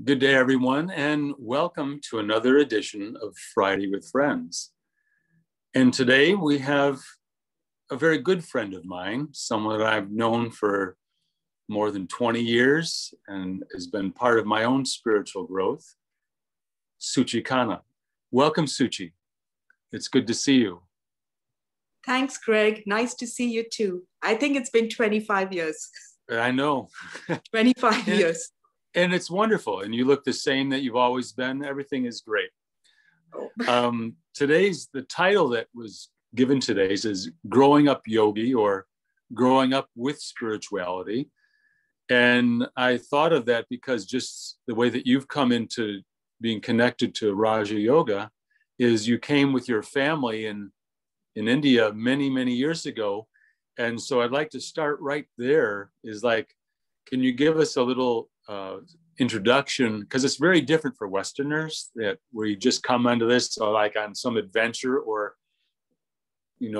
Good day, everyone, and welcome to another edition of Friday with Friends. And today we have a very good friend of mine, someone that I've known for more than 20 years and has been part of my own spiritual growth, Shuchi Khanna. Welcome, Shuchi. It's good to see you. Thanks, Greg. Nice to see you too. I think it's been 25 years. I know. 25 years. And it's wonderful. And you look the same that you've always been. Everything is great. Oh. The title that was given today's is Growing Up Yogi, or Growing Up with Spirituality. And I thought of that because just the way that you've come into being connected to Raja Yoga is you came with your family in India many, many years ago. And so I'd like to start right there is like, can you give us a little introduction, because it's very different for Westerners that where you just come into this like on some adventure or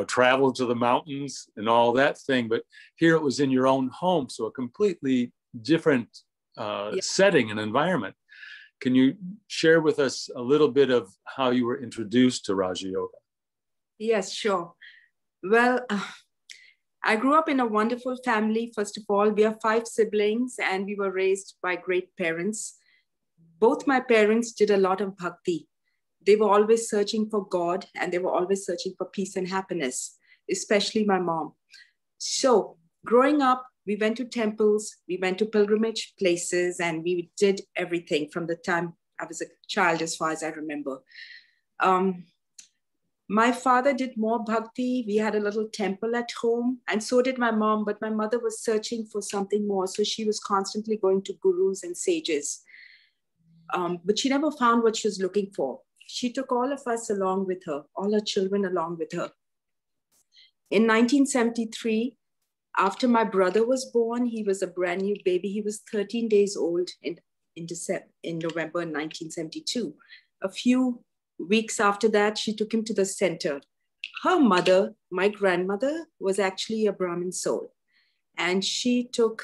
travel to the mountains and all that thing, but here it was in your own home, so a completely different setting and environment. Can you share with us a little bit of how you were introduced to Raja Yoga? Yes, sure. Well, I grew up in a wonderful family. First of all, we are 5 siblings and we were raised by great parents. Both my parents did a lot of bhakti. They were always searching for God and they were always searching for peace and happiness, especially my mom. So growing up, we went to temples, we went to pilgrimage places, and we did everything from the time I was a child, as far as I remember. My father did more bhakti. We had a little temple at home, and so did my mom, but my mother was searching for something more. So she was constantly going to gurus and sages. But she never found what she was looking for. She took all of us along with her, all her children along with her. In 1973, after my brother was born, he was a brand new baby. He was 13 days old in November 1972. A few weeks after that, she took him to the center. Her mother, my grandmother, was actually a Brahmin soul. And she took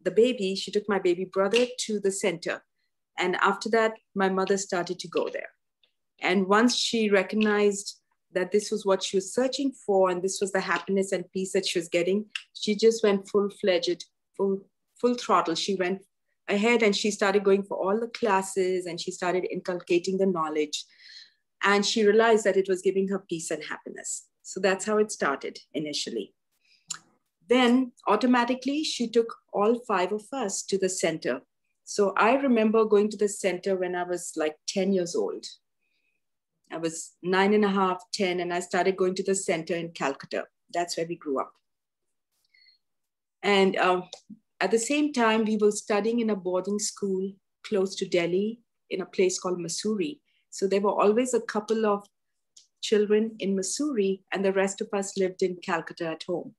my baby brother to the center. And after that, my mother started to go there. And once she recognized that this was what she was searching for, and this was the happiness and peace that she was getting, she just went full-fledged, full throttle. She went ahead and she started going for all the classes and she started inculcating the knowledge. And she realized that it was giving her peace and happiness. So that's how it started initially. Then automatically she took all 5 of us to the center. So I remember going to the center when I was like 10 years old. I was 9.5, 10, and I started going to the center in Calcutta. That's where we grew up. And at the same time, we were studying in a boarding school close to Delhi in a place called Mussoorie. So there were always a couple of children in Mussoorie and the rest of us lived in Calcutta at home.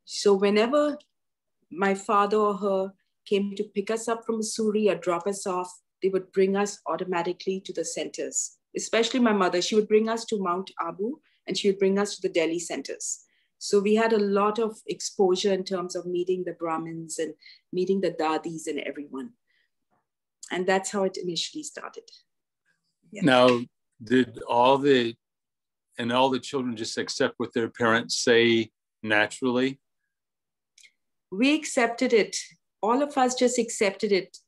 So whenever my father or her came to pick us up from Mussoorie or drop us off, they would bring us automatically to the centers. Especially my mother, she would bring us to Mount Abu and she would bring us to the Delhi centers. So we had a lot of exposure in terms of meeting the Brahmins and meeting the Dadis and everyone. And that's how it initially started. Yeah. Now, did all the children just accept what their parents say naturally? We accepted it. All of us just accepted it.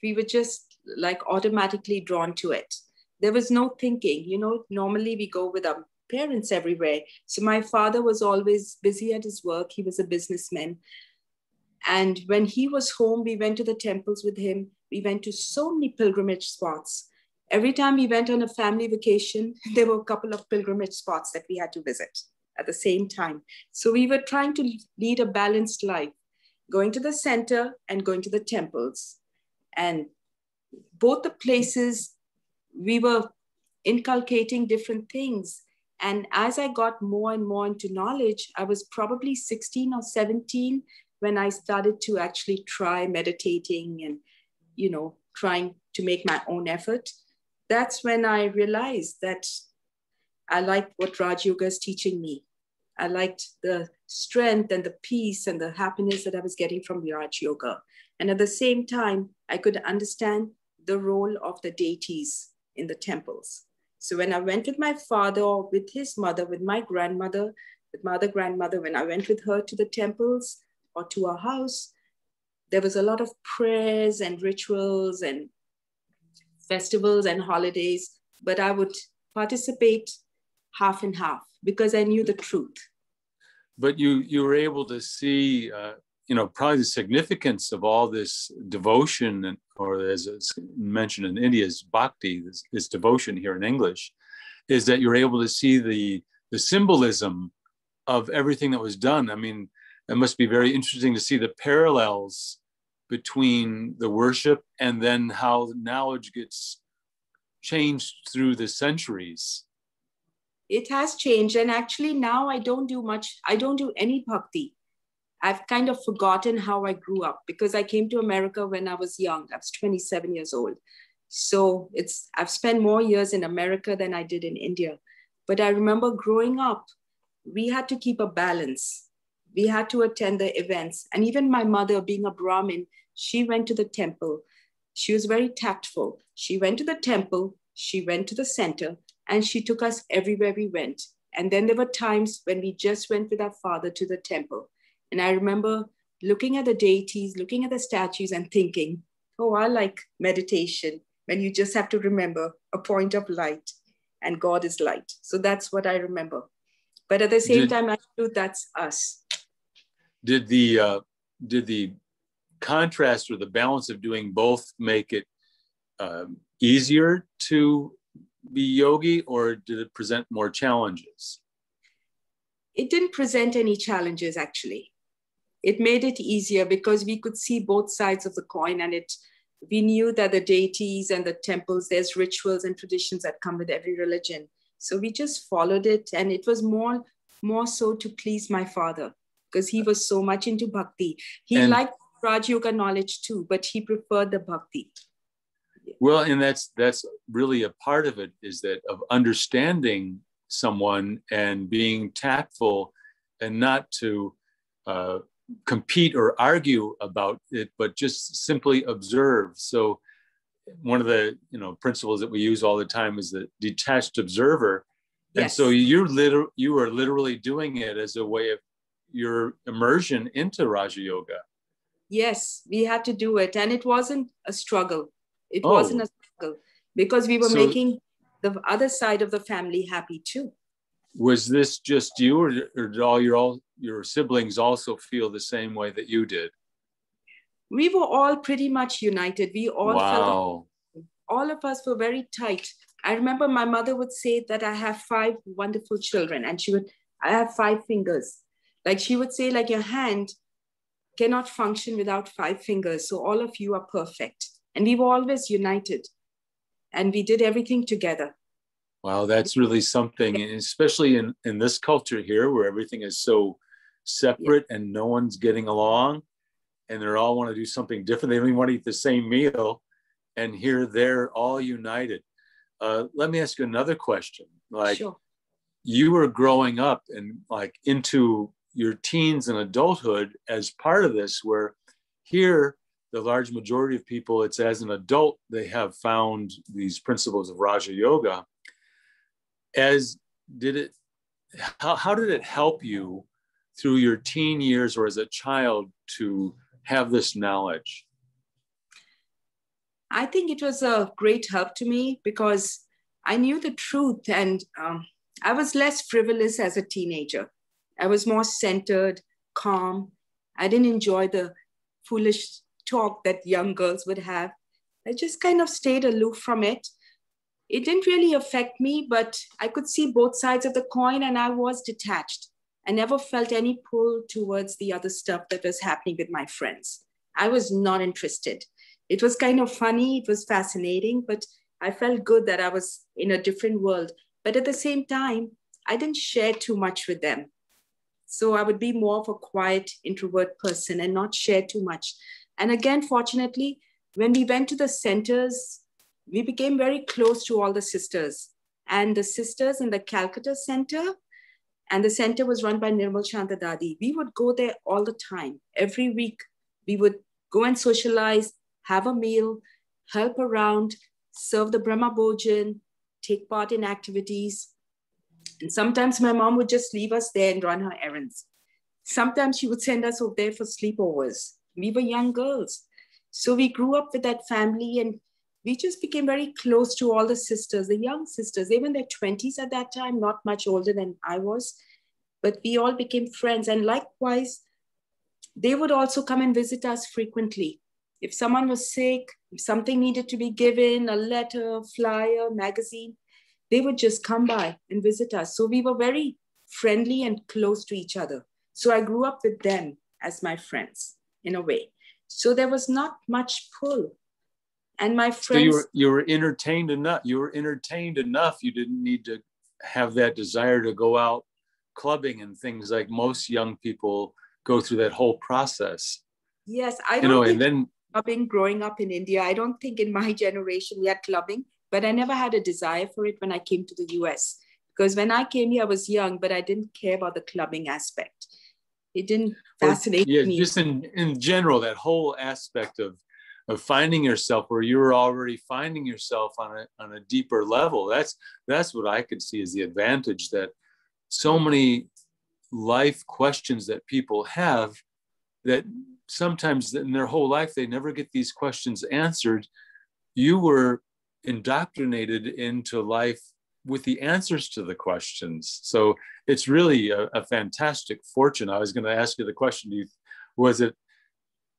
We were just like automatically drawn to it. There was no thinking, normally we go with our parents everywhere. So my father was always busy at his work. He was a businessman. And when he was home, we went to the temples with him. We went to so many pilgrimage spots. Every time we went on a family vacation, there were a couple of pilgrimage spots that we had to visit at the same time. So we were trying to lead a balanced life, going to the center and going to the temples. And both the places, we were inculcating different things. And as I got more and more into knowledge, I was probably 16 or 17 when I started to actually try meditating and, trying to make my own effort. That's when I realized that I liked what Raj Yoga is teaching me. I liked the strength and the peace and the happiness that I was getting from Raj Yoga. And at the same time, I could understand the role of the deities in the temples. So when I went with my father or with his mother, with my grandmother, with my other grandmother, when I went with her to the temples or to our house, there was a lot of prayers and rituals and festivals and holidays, but I would participate half and half because I knew the truth. But you were able to see, probably the significance of all this devotion, or as it's mentioned in India, is bhakti, this devotion here in English, is that you're able to see the symbolism of everything that was done. I mean, it must be very interesting to see the parallels between the worship and then how knowledge gets changed through the centuries. It has changed. And actually now I don't do any bhakti. I've kind of forgotten how I grew up because I came to America when I was young. I was 27 years old. So I've spent more years in America than I did in India. But I remember growing up, we had to keep a balance. We had to attend the events. And even my mother, being a Brahmin, she went to the temple. She was very tactful. She went to the temple, she went to the center, and she took us everywhere we went. And then there were times when we just went with our father to the temple. And I remember looking at the deities, looking at the statues and thinking, oh, I like meditation when you just have to remember a point of light and God is light. So that's what I remember. But at the same time, I knew that's us. Did the contrast or the balance of doing both make it easier to be yogi, or did it present more challenges? It didn't present any challenges, actually. It made it easier because we could see both sides of the coin, and we knew that the deities and the temples, there's rituals and traditions that come with every religion. So we just followed it, and it was more so to please my father because he was so much into bhakti. He liked Raj Yoga knowledge too, but he preferred the bhakti. Well, and that's really a part of it, is that of understanding someone and being tactful and not to compete or argue about it, but just simply observe. So one of the principles that we use all the time is the detached observer. Yes. And so you are literally doing it as a way of your immersion into Raja Yoga. Yes, we had to do it. And it wasn't a struggle. It wasn't a struggle because we were making the other side of the family happy too. Was this just you, or did all your siblings also feel the same way that you did? We were all pretty much united. We all felt, all of us were very tight. I remember my mother would say that I have 5 wonderful children, and I have 5 fingers. Like she would say, like your hand cannot function without 5 fingers. So all of you are perfect. And we were always united, and we did everything together. Wow, that's really something, especially in this culture here where everything is so separate and no one's getting along, and they all want to do something different. They don't even want to eat the same meal, and here they're all united. Let me ask you another question. Sure. You were growing up and into your teens and adulthood as part of this, where here the large majority of people, it's as an adult they have found these principles of Raja Yoga. How did it help you through your teen years or as a child to have this knowledge? I think it was a great help to me because I knew the truth, and I was less frivolous as a teenager. I was more centered, calm. I didn't enjoy the foolish talk that young girls would have. I just kind of stayed aloof from it. It didn't really affect me, but I could see both sides of the coin, and I was detached. I never felt any pull towards the other stuff that was happening with my friends. I was not interested. It was kind of funny. It was fascinating, but I felt good that I was in a different world. But at the same time, I didn't share too much with them. So I would be more of a quiet introvert person and not share too much. And again, fortunately, when we went to the centers, we became very close to all the sisters. And the sisters in the Calcutta Center, and the center was run by Nirmal Shanta Dadi. We would go there all the time. Every week, we would go and socialize, have a meal, help around, serve the Brahma Bhojan, take part in activities. And sometimes my mom would just leave us there and run her errands. Sometimes she would send us over there for sleepovers. We were young girls. So we grew up with that family, and we just became very close to all the sisters, the young sisters. They were in their 20s at that time, not much older than I was. But we all became friends. And likewise, they would also come and visit us frequently. If someone was sick, if something needed to be given, a letter, flyer, magazine, they would just come by and visit us. So we were very friendly and close to each other. So I grew up with them as my friends in a way. So there was not much pull. And my friends. So you were entertained enough. You were entertained enough. You didn't need to have that desire to go out clubbing and things like most young people go through that whole process. Yes, I don't think and then clubbing growing up in India. I don't think in my generation we had clubbing, but I never had a desire for it when I came to the US. Because when I came here, I was young, but I didn't care about the clubbing aspect. It didn't fascinate me. Just in general, that whole aspect of finding yourself where you're already finding yourself on a deeper level. That's what I could see as the advantage, that so many life questions that people have, that sometimes in their whole life, they never get these questions answered. You were indoctrinated into life with the answers to the questions. So it's really a fantastic fortune. I was going to ask you the question, was it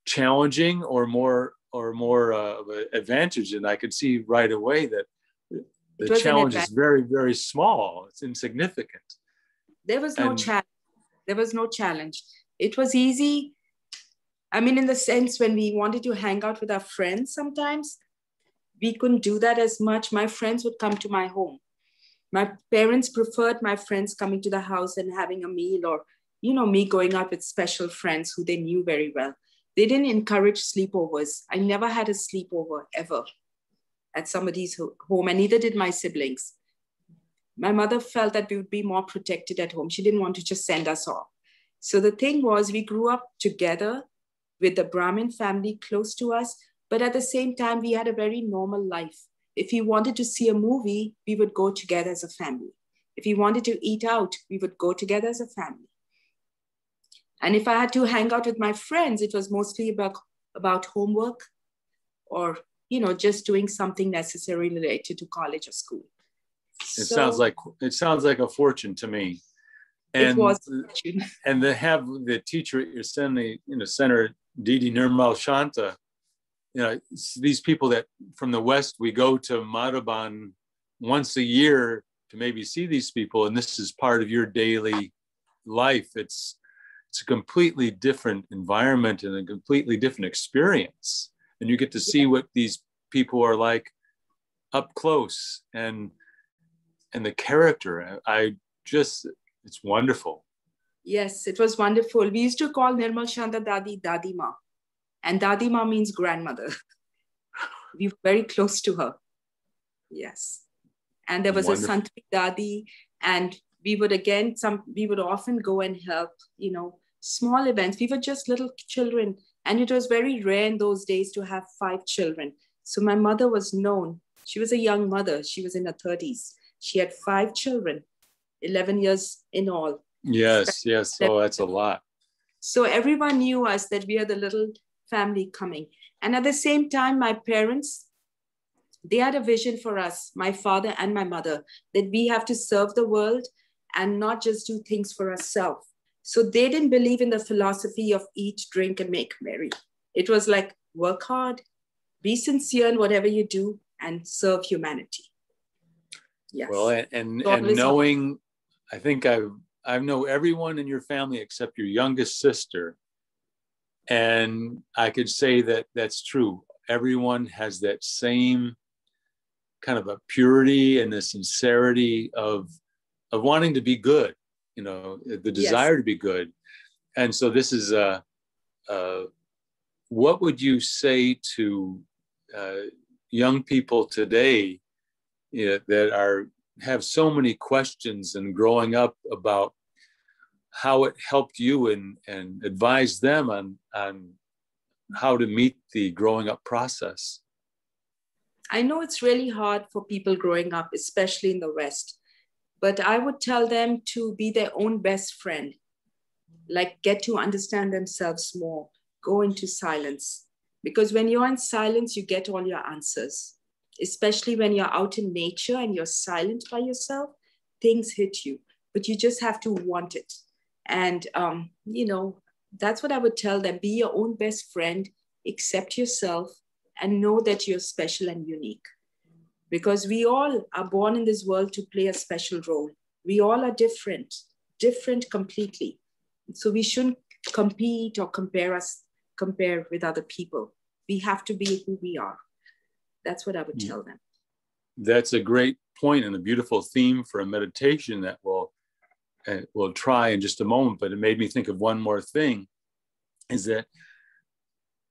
challenging or more of an advantage? And I could see right away that the challenge is very, very small. It's insignificant. There was no challenge. There was no challenge. It was easy. I mean, in the sense when we wanted to hang out with our friends, sometimes we couldn't do that as much. My friends would come to my home. My parents preferred my friends coming to the house and having a meal, or, me going out with special friends who they knew very well. They didn't encourage sleepovers. I never had a sleepover ever at somebody's home, and neither did my siblings. My mother felt that we would be more protected at home. She didn't want to just send us off. So the thing was, we grew up together with the Brahmin family close to us, but at the same time, we had a very normal life. If we wanted to see a movie, we would go together as a family. If we wanted to eat out, we would go together as a family. And if I had to hang out with my friends, it was mostly about homework or, just doing something necessary related to college or school. It sounds like a fortune to me. And, it was a fortune. And to have the teacher at your center, Didi Nirmal Shanta, these people that from the West, we go to Madhaban once a year to maybe see these people. And this is part of your daily life. It's a completely different environment and a completely different experience. And you get to see what these people are like up close, and the character. It's wonderful. Yes, it was wonderful. We used to call Nirmal Shanta Dadi Dadima. And Dadima means grandmother. We were very close to her. Yes. And there was wonderful. A Santri Dadi, and we would often go and help, small events. We were just little children, and it was very rare in those days to have 5 children. So my mother was known. She was a young mother. She was in her 30s. She had 5 children, 11 years in all. Yes. Oh, that's a lot. So everyone knew us, that we are the little family coming. And at the same time, my parents, they had a vision for us, my father and my mother, that we have to serve the world and not just do things for ourselves. So they didn't believe in the philosophy of eat, drink, and make merry. It was like, work hard, be sincere in whatever you do, and serve humanity. Yes. Well, and knowing, I think I know everyone in your family except your youngest sister. And I could say that that's true. Everyone has that same kind of a purity and a sincerity of wanting to be good, the desire to be good. And so this is what would you say to young people today that have so many questions and growing up about how it helped you and advise them on how to meet the growing up process? I know it's really hard for people growing up, especially in the West, but I would tell them to be their own best friend, like get to understand themselves more, go into silence. Because when you're in silence, you get all your answers, especially when you're out in nature and you're silent by yourself, things hit you, but you just have to want it. And, that's what I would tell them. Be your own best friend, accept yourself, and know that you're special and unique. Because we all are born in this world to play a special role. We all are different, different completely. So we shouldn't compete or compare with other people. We have to be who we are. That's what I would tell them. That's a great point and a beautiful theme for a meditation that we'll try in just a moment. But it made me think of one more thing, is that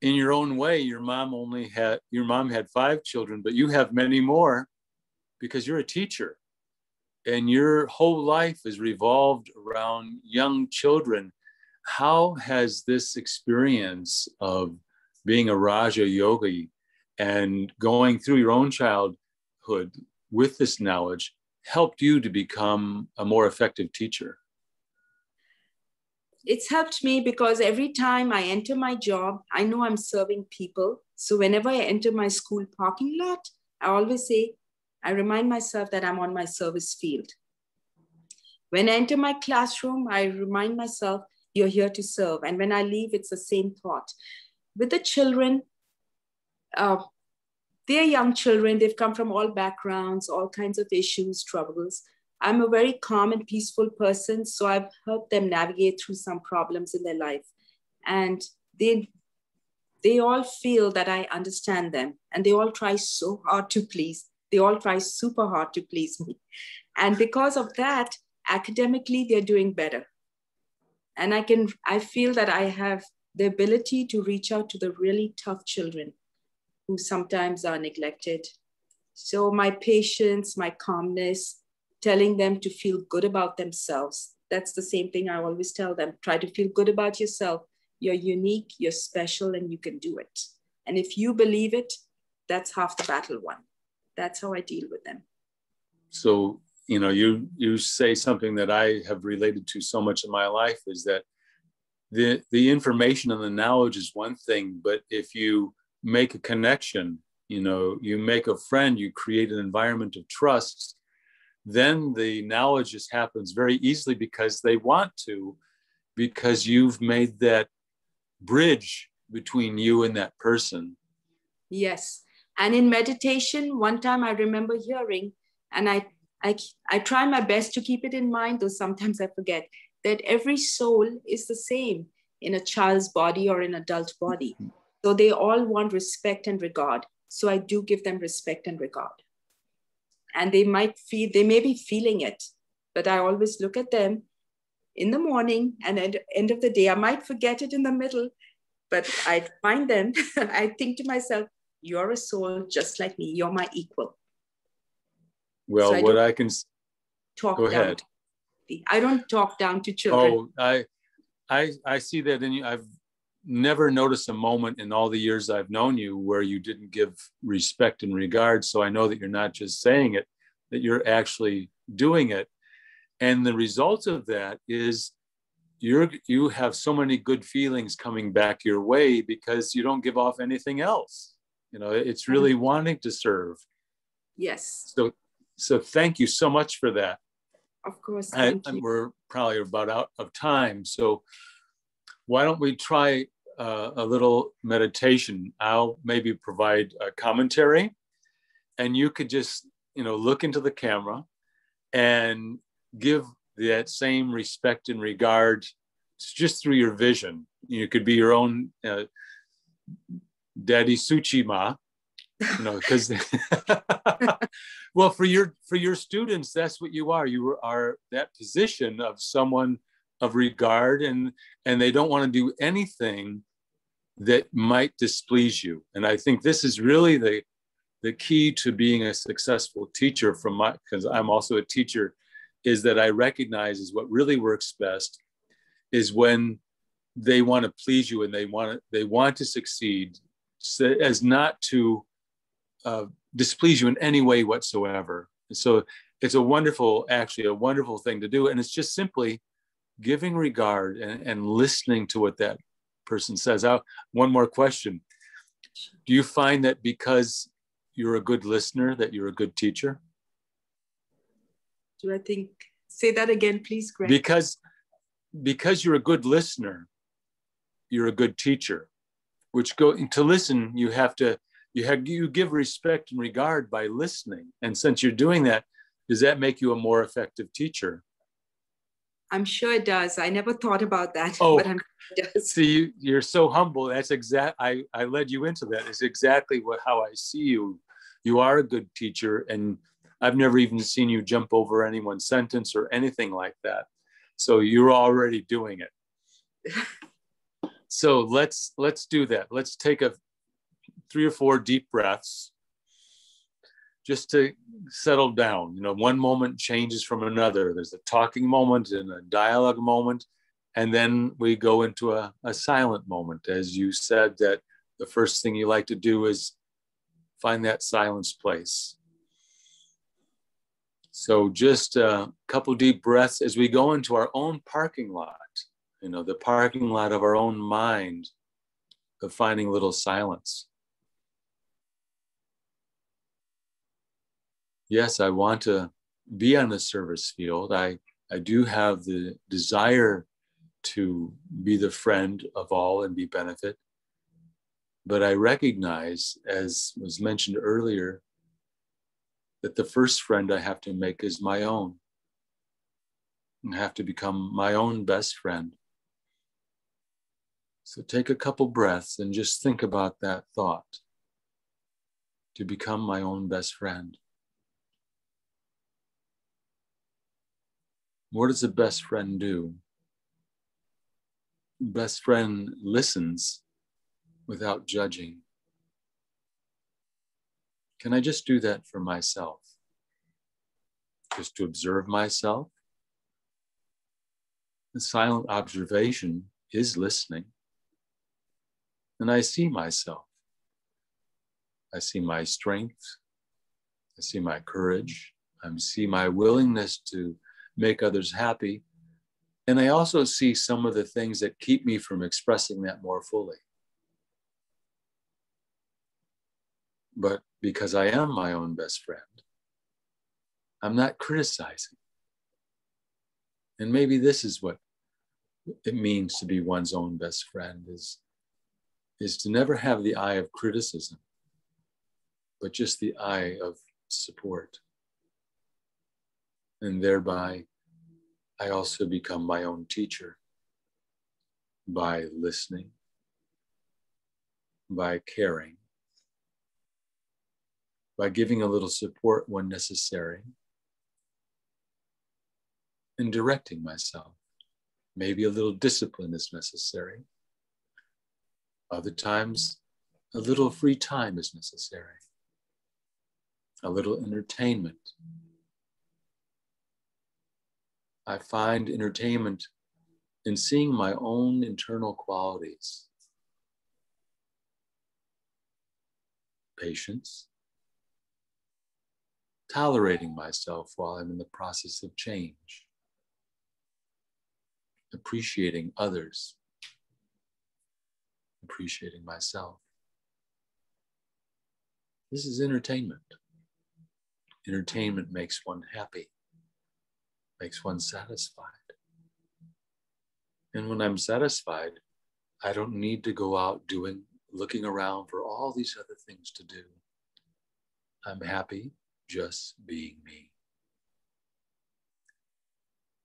in your own way, your mom had 5 children, but you have many more because you're a teacher. And your whole life is revolved around young children. How has this experience of being a Raja Yogi and going through your own childhood with this knowledge helped you to become a more effective teacher? It's helped me because every time I enter my job, I know I'm serving people. So whenever I enter my school parking lot, I remind myself that I'm on my service field. When I enter my classroom, I remind myself, you're here to serve. And when I leave, it's the same thought. With the children, they're young children. They've come from all backgrounds, all kinds of issues, troubles. I'm a very calm and peaceful person, so I've helped them navigate through some problems in their life. And they all feel that I understand them, and they all try so hard to please. They all try super hard to please me. And because of that, academically, they're doing better. And I feel that I have the ability to reach out to the really tough children who sometimes are neglected. So my patience, my calmness, telling them to feel good about themselves. That's the same thing I always tell them. Try to feel good about yourself. You're unique, you're special, and you can do it. And if you believe it, that's half the battle won. That's how I deal with them. So, you say something that I have related to so much in my life, is that the information and the knowledge is one thing, but if you make a connection, you make a friend, you create an environment of trust, then the knowledge just happens very easily because they want to, because you've made that bridge between you and that person. Yes. And in meditation, one time I remember hearing, and I try my best to keep it in mind, though sometimes I forget, that every soul is the same in a child's body or an adult body. So they all want respect and regard. So I do give them respect and regard. And they may be feeling it, but I always look at them in the morning, and at the end of the day, I might forget it in the middle, but I find them, I think to myself, you're a soul just like me. You're my equal. Well, so what I can talk go down. ahead. I don't talk down to children. Oh, I see that in you. I've never noticed a moment in all the years I've known you where you didn't give respect and regard. So I know that you're not just saying it, that you're actually doing it. And the result of that is you have so many good feelings coming back your way because you don't give off anything else. It's really wanting to serve. Yes. So thank you so much for that. Of course, thank you. We're probably about out of time. So why don't we try a little meditation? I'll maybe provide a commentary, and you could just, look into the camera and give that same respect and regard just through your vision. You could be your own Daddy Shuchi Ma, because well, for your students, that's what you are. You are that position of someone of regard, and they don't want to do anything that might displease you. And I think this is really the key to being a successful teacher, because I'm also a teacher, is that I recognize is what really works best is when they want to please you and they want to succeed, so as not to displease you in any way whatsoever. So it's actually a wonderful thing to do. And it's just simply giving regard and listening to what that person says. One more question. Do you find that because you're a good listener, that you're a good teacher? Do I think, say that again, please, Greg. Because you're a good listener, you're a good teacher. To listen, you give respect and regard by listening. And since you're doing that, does that make you a more effective teacher? I'm sure it does. I never thought about that, but I'm sure it does. See, you're so humble. That's I led you into that. It's exactly how I see you. You are a good teacher, and I've never even seen you jump over anyone's sentence or anything like that. So you're already doing it. So let's do that. Let's take 3 or 4 deep breaths just to settle down. One moment changes from another. There's a talking moment and a dialogue moment, and then we go into a silent moment. As you said, that the first thing you like to do is find that silence place. So just a couple deep breaths as we go into our own parking lot, the parking lot of our own mind, of finding a little silence. Yes, I want to be on the service field. I do have the desire to be the friend of all and be benefit. But I recognize, as was mentioned earlier, that the first friend I have to make is my own. I have to become my own best friend. So take a couple breaths and just think about that thought, to become my own best friend. What does a best friend do? Best friend listens without judging. Can I just do that for myself? Just to observe myself? The silent observation is listening. And I see myself. I see my strength. I see my courage. I see my willingness to make others happy. And I also see some of the things that keep me from expressing that more fully. But because I am my own best friend, I'm not criticizing. And maybe this is what it means to be one's own best friend, is to never have the eye of criticism, but just the eye of support. And thereby, I also become my own teacher by listening, by caring, by giving a little support when necessary, and directing myself. Maybe a little discipline is necessary. Other times, a little free time is necessary. A little entertainment. I find entertainment in seeing my own internal qualities. Patience. Tolerating myself while I'm in the process of change. Appreciating others. Appreciating myself. This is entertainment. Entertainment makes one happy, makes one satisfied. And when I'm satisfied, I don't need to go out looking around for all these other things to do. I'm happy just being me.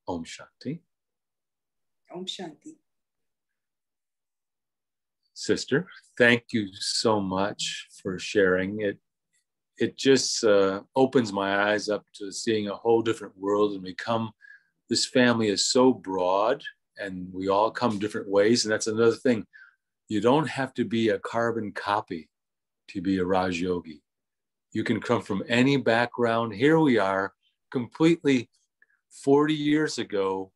Om Shanti. Om Shanti. Sister, thank you so much for sharing it. It just opens my eyes up to seeing a whole different world, and this family is so broad, and we all come different ways. And that's another thing. You don't have to be a carbon copy to be a Raj Yogi. You can come from any background. Here we are, completely 40 years ago,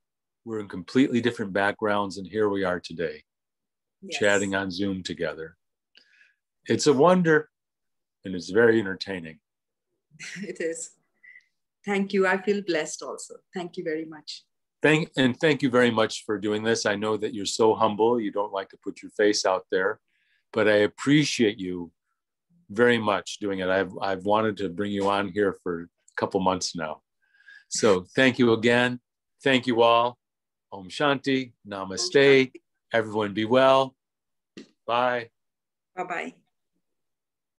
we're in completely different backgrounds, and here we are today, yes, chatting on Zoom together. It's a wonder. and it's very entertaining. It is. Thank you. I feel blessed also. Thank you very much. Thank you very much for doing this. I know that you're so humble. You don't like to put your face out there, but I appreciate you very much doing it. I've wanted to bring you on here for a couple months now. So thank you again. Thank you all. Om Shanti. Namaste. Everyone be well. Bye. Bye-bye.